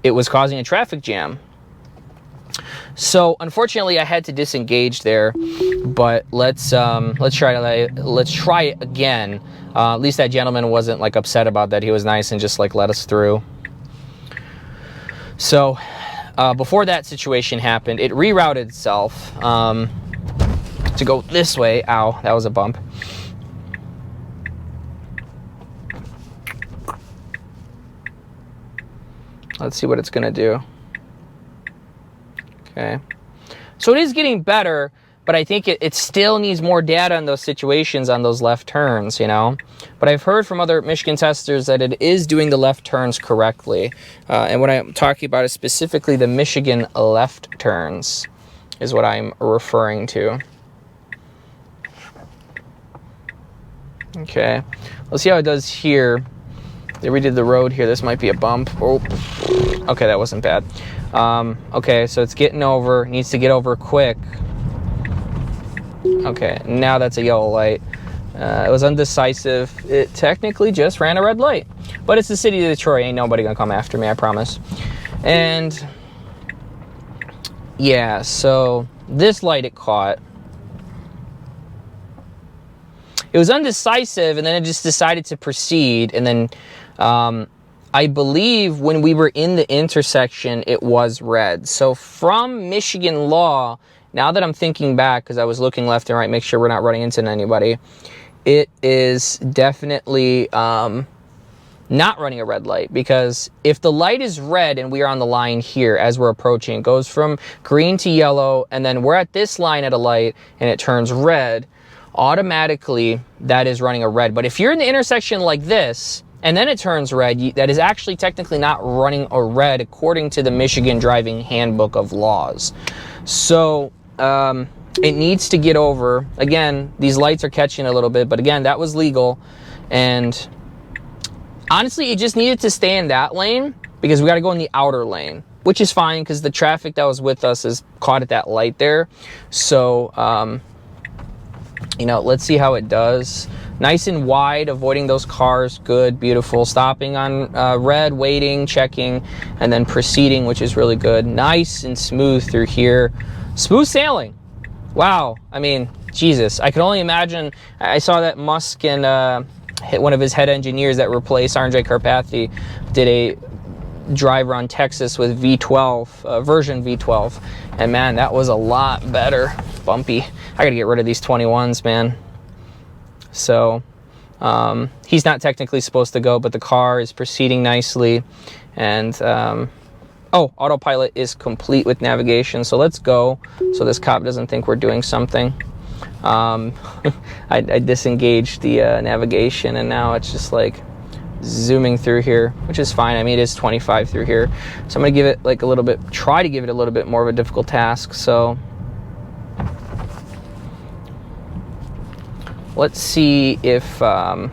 it was causing a traffic jam. So unfortunately, I had to disengage there, but let's try it again. At least that gentleman wasn't like upset about that. He was nice and just like let us through. So before that situation happened, it rerouted itself to go this way. Ow, that was a bump. Let's see what it's gonna do. Okay, so it is getting better, but I think it still needs more data in those situations on those left turns, you know. But I've heard from other Michigan testers that it is doing the left turns correctly. And what I'm talking about is specifically the Michigan left turns is what I'm referring to. Okay, let's see how it does here. They redid the road here. This might be a bump. Oh, okay, that wasn't bad. Okay, so it's getting over. Needs to get over quick. Okay, now that's a yellow light. It was undecisive. It technically just ran a red light. But it's the city of Detroit. Ain't nobody gonna come after me, I promise. And yeah, so this light it caught. It was undecisive, and then it just decided to proceed. And then I believe when we were in the intersection, it was red. So from Michigan law, now that I'm thinking back, because I was looking left and right, make sure we're not running into anybody, it is definitely not running a red light. Because if the light is red and we are on the line here as we're approaching, it goes from green to yellow, and then we're at this line at a light and it turns red, automatically that is running a red. But if you're in the intersection like this and then it turns red, that is actually technically not running a red according to the Michigan Driving Handbook of Laws. So it needs to get over. Again, these lights are catching a little bit, but again, that was legal. And honestly, it just needed to stay in that lane because we got to go in the outer lane, which is fine because the traffic that was with us is caught at that light there. So, you know, let's see how it does. Nice and wide, avoiding those cars. Good, beautiful. Stopping on red, waiting, checking, and then proceeding, which is really good. Nice and smooth through here. Smooth sailing. Wow. I mean, Jesus. I could only imagine. I saw that Musk and one of his head engineers that replaced Andrej Karpathy did a drive around Texas with V12, version V12. And man, that was a lot better. Bumpy. I gotta get rid of these 21s, man. So he's not technically supposed to go, but the car is proceeding nicely. And oh, autopilot is complete with navigation, so let's go so this cop doesn't think we're doing something. I disengaged the navigation, and now it's just like zooming through here, which is fine. I mean, it is 25 through here, so I'm gonna give it like a little bit, try to give it a little bit more of a difficult task. So let's see if I'm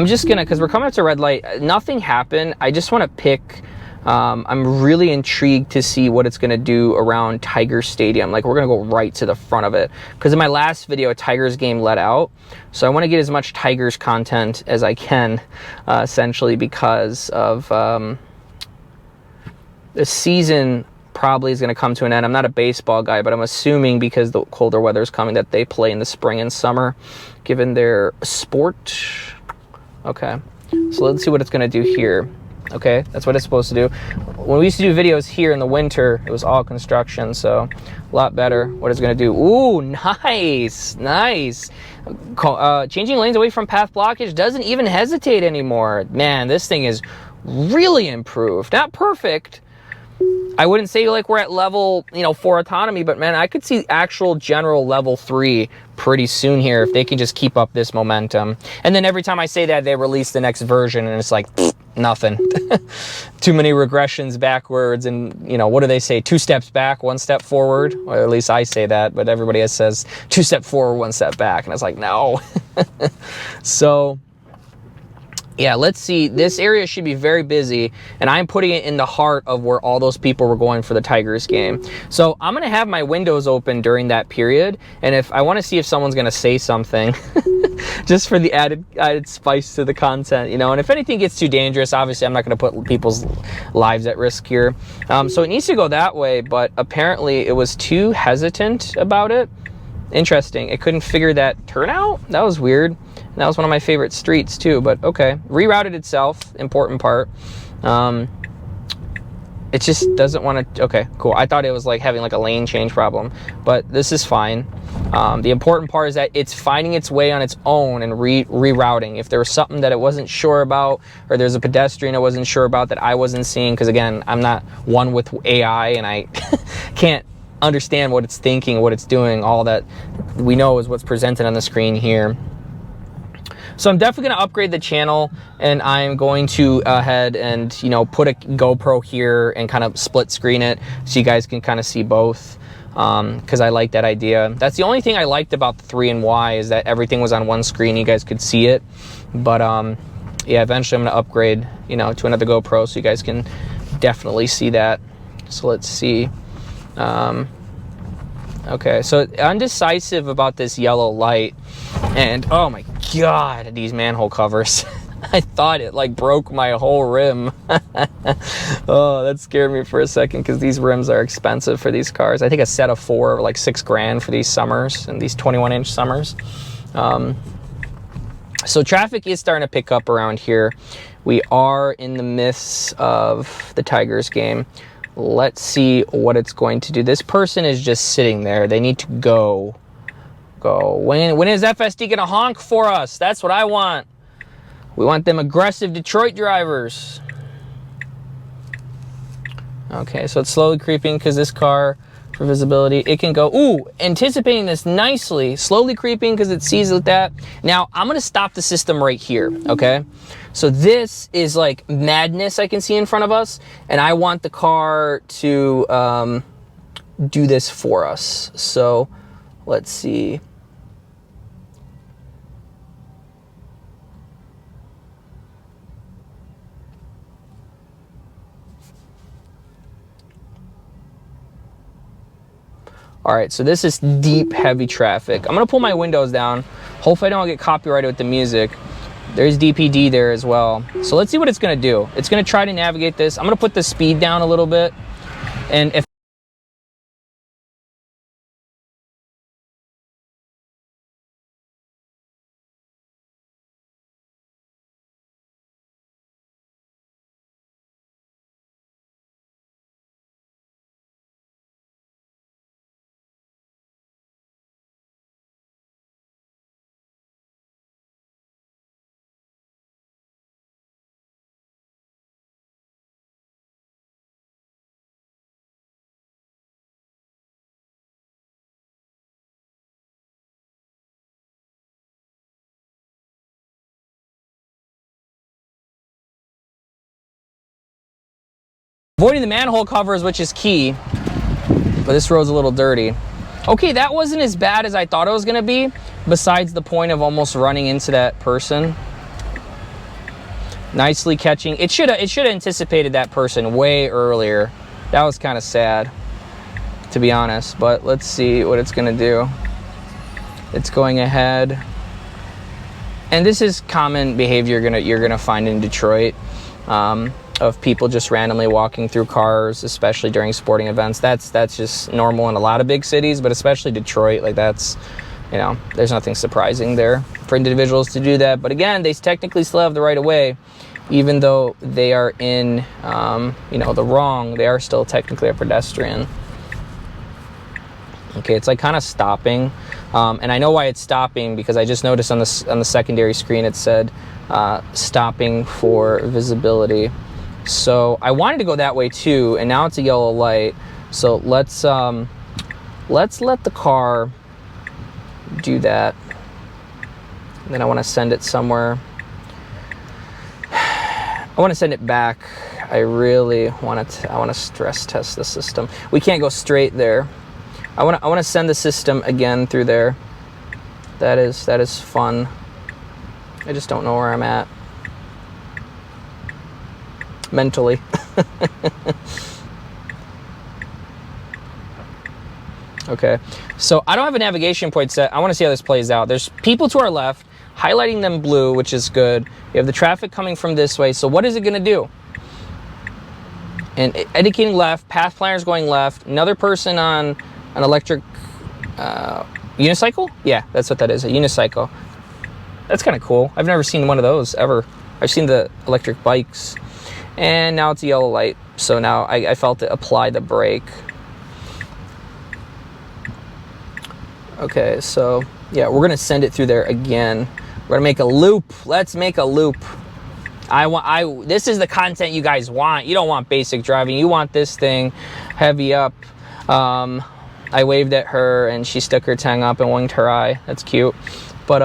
just gonna, because we're coming up to red light, nothing happened. I just want to pick. I'm really intrigued to see what it's gonna do around Tiger Stadium. Like, we're gonna go right to the front of it, because in my last video, a Tigers game let out, so I want to get as much Tigers content as I can, essentially, because of the season probably is going to come to an end. I'm not a baseball guy, but I'm assuming because the colder weather is coming that they play in the spring and summer, given their sport. Okay, so let's see what it's going to do here. Okay, that's what it's supposed to do. When we used to do videos here in the winter, it was all construction, so a lot better. What it's going to do. Ooh, nice, nice. Changing lanes away from path blockage, doesn't even hesitate anymore. Man, this thing is really improved. Not perfect. I wouldn't say like we're at level, 4 autonomy, but man, I could see actual general level 3 pretty soon here if they can just keep up this momentum. And then every time I say that, they release the next version, and it's like, nothing. Too many regressions backwards, and what do they say? 2 steps back, 1 step forward. Or at least I say that, but everybody else says 2 step forward, 1 step back, and it's like, no. So Yeah, let's see. This area should be very busy, and I'm putting it in the heart of where all those people were going for the Tigers game. So I'm gonna have my windows open during that period, and if I want to see if someone's gonna say something, just for the added spice to the content, you know. And if anything gets too dangerous, obviously I'm not gonna put people's lives at risk here. So it needs to go that way, but apparently it was too hesitant about it. Interesting. It couldn't figure that turnout. That was weird. And that was one of my favorite streets too, but okay. Rerouted itself, important part. It just doesn't want to, okay, cool. I thought it was like having like a lane change problem, but this is fine. The important part is that it's finding its way on its own and rerouting. If there was something that it wasn't sure about, or there's a pedestrian it wasn't sure about that I wasn't seeing, because again, I'm not one with AI and I can't understand what it's thinking, what it's doing. All that we know is what's presented on the screen here. So I'm definitely going to upgrade the channel, and I'm going to ahead and, you know, put a GoPro here and kind of split screen it so you guys can kind of see both, because I like that idea. That's the only thing I liked about the 3Y is that everything was on one screen. You guys could see it. But yeah, eventually I'm going to upgrade, you know, to another GoPro so you guys can definitely see that. So let's see. Okay, so undecisive about this yellow light, and oh my god, these manhole covers. I thought it like broke my whole rim. Oh, that scared me for a second, because these rims are expensive for these cars. I think a set of 4 are like $6 grand for these Summers, and these 21-inch Summers. So traffic is starting to pick up around here. We are in the midst of the Tigers game. Let's see what it's going to do. This person is just sitting there. They need to go. When is FSD going to honk for us? That's what I want. We want them aggressive Detroit drivers. Okay, so it's slowly creeping because this car, for visibility, it can go. Ooh, anticipating this nicely. Slowly creeping because it sees that. Now, I'm going to stop the system right here, okay? So this is like madness I can see in front of us, and I want the car to do this for us. So let's see. All right, so this is deep, heavy traffic. I'm gonna pull my windows down. Hopefully I don't get copyrighted with the music. There's DPD there as well. So let's see what it's gonna do. It's gonna try to navigate this. I'm gonna put the speed down a little bit. And if avoiding the manhole covers, which is key, but this road's a little dirty. Okay, that wasn't as bad as I thought it was gonna be, besides the point of almost running into that person. Nicely catching. It should have anticipated that person way earlier. That was kind of sad, to be honest, but let's see what it's gonna do. It's going ahead. And this is common behavior you're gonna find in Detroit. Of people just randomly walking through cars, especially during sporting events. That's just normal in a lot of big cities, but especially Detroit. Like that's, you know, there's nothing surprising there for individuals to do that. But again, they technically still have the right of way, even though they are in, you know, the wrong. They are still technically a pedestrian. Okay, it's like kind of stopping, and I know why it's stopping because I just noticed on the secondary screen it said stopping for visibility. So I wanted to go that way too, and now it's a yellow light. So let's let the car do that. And then I want to send it somewhere. I want to send it back. I really want to. I want to stress test the system. We can't go straight there. I want to send the system again through there. That is fun. I just don't know where I'm at. mentally. Okay, so I don't have a navigation point set. I want to see how this plays out. There's people to our left, highlighting them blue, which is good. You have the traffic coming from this way. So what is it going to do? And indicating left, path planner is going left. Another person on an electric unicycle? Yeah, that's what that is, a unicycle. That's kind of cool. I've never seen one of those ever. I've seen the electric bikes. And now it's a yellow light. So now I felt it apply the brake. Okay, so yeah, we're gonna send it through there again. We're gonna make a loop. Let's make a loop. This is the content you guys want. You don't want basic driving. You want this thing heavy up. I waved at her and she stuck her tongue up and winked her eye. That's cute. But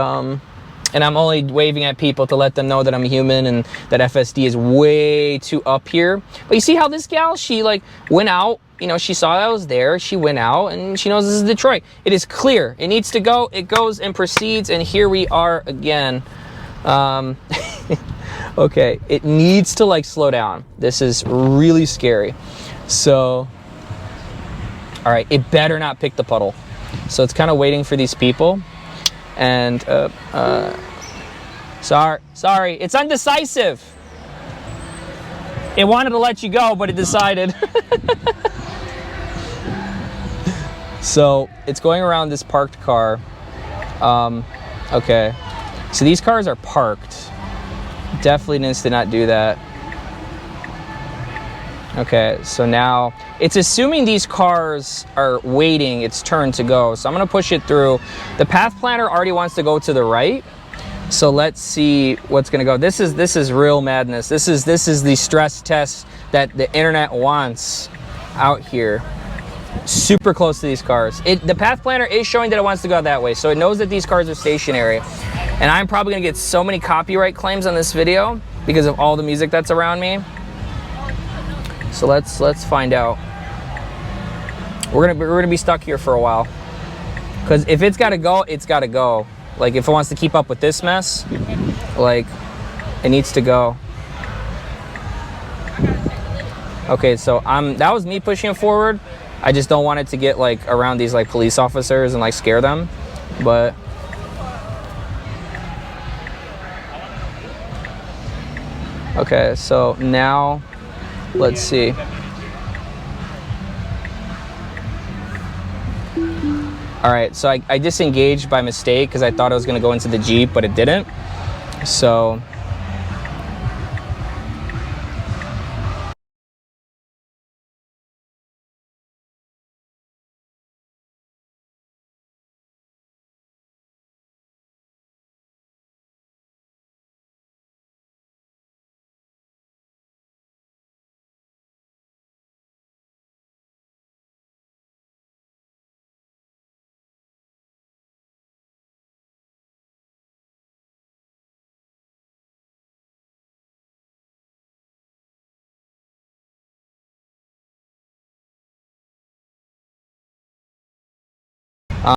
and I'm only waving at people to let them know that I'm human and that FSD is way too up here. But you see how this gal, she like went out. You know, she saw I was there, she went out, and she knows this is Detroit. It is clear. It needs to go. It goes and proceeds, and here we are again. Okay, it needs to, like, slow down. This is really scary. So, all right, it better not pick the puddle. So it's kind of waiting for these people. And, sorry, it's undecisive. It wanted to let you go, but it decided. So it's going around this parked car. Okay, so these cars are parked. Definitely needs to not do that. Okay, so now it's assuming these cars are waiting its turn to go. So I'm gonna push it through. The path planner already wants to go to the right. So let's see what's gonna go. This is real madness. This is the stress test that the internet wants out here. Super close to these cars. The path planner is showing that it wants to go that way, so it knows that these cars are stationary. And I'm probably gonna get so many copyright claims on this video because of all the music that's around me. So let's find out. We're gonna be stuck here for a while. Because if it's gotta go, it's gotta go. Like if it wants to keep up with this mess, like it needs to go. Okay, so that was me pushing it forward. I just don't want it to get like around these like police officers and like scare them, but okay, so now let's see. All right, so I disengaged by mistake because I thought I was gonna go into the Jeep, but it didn't. So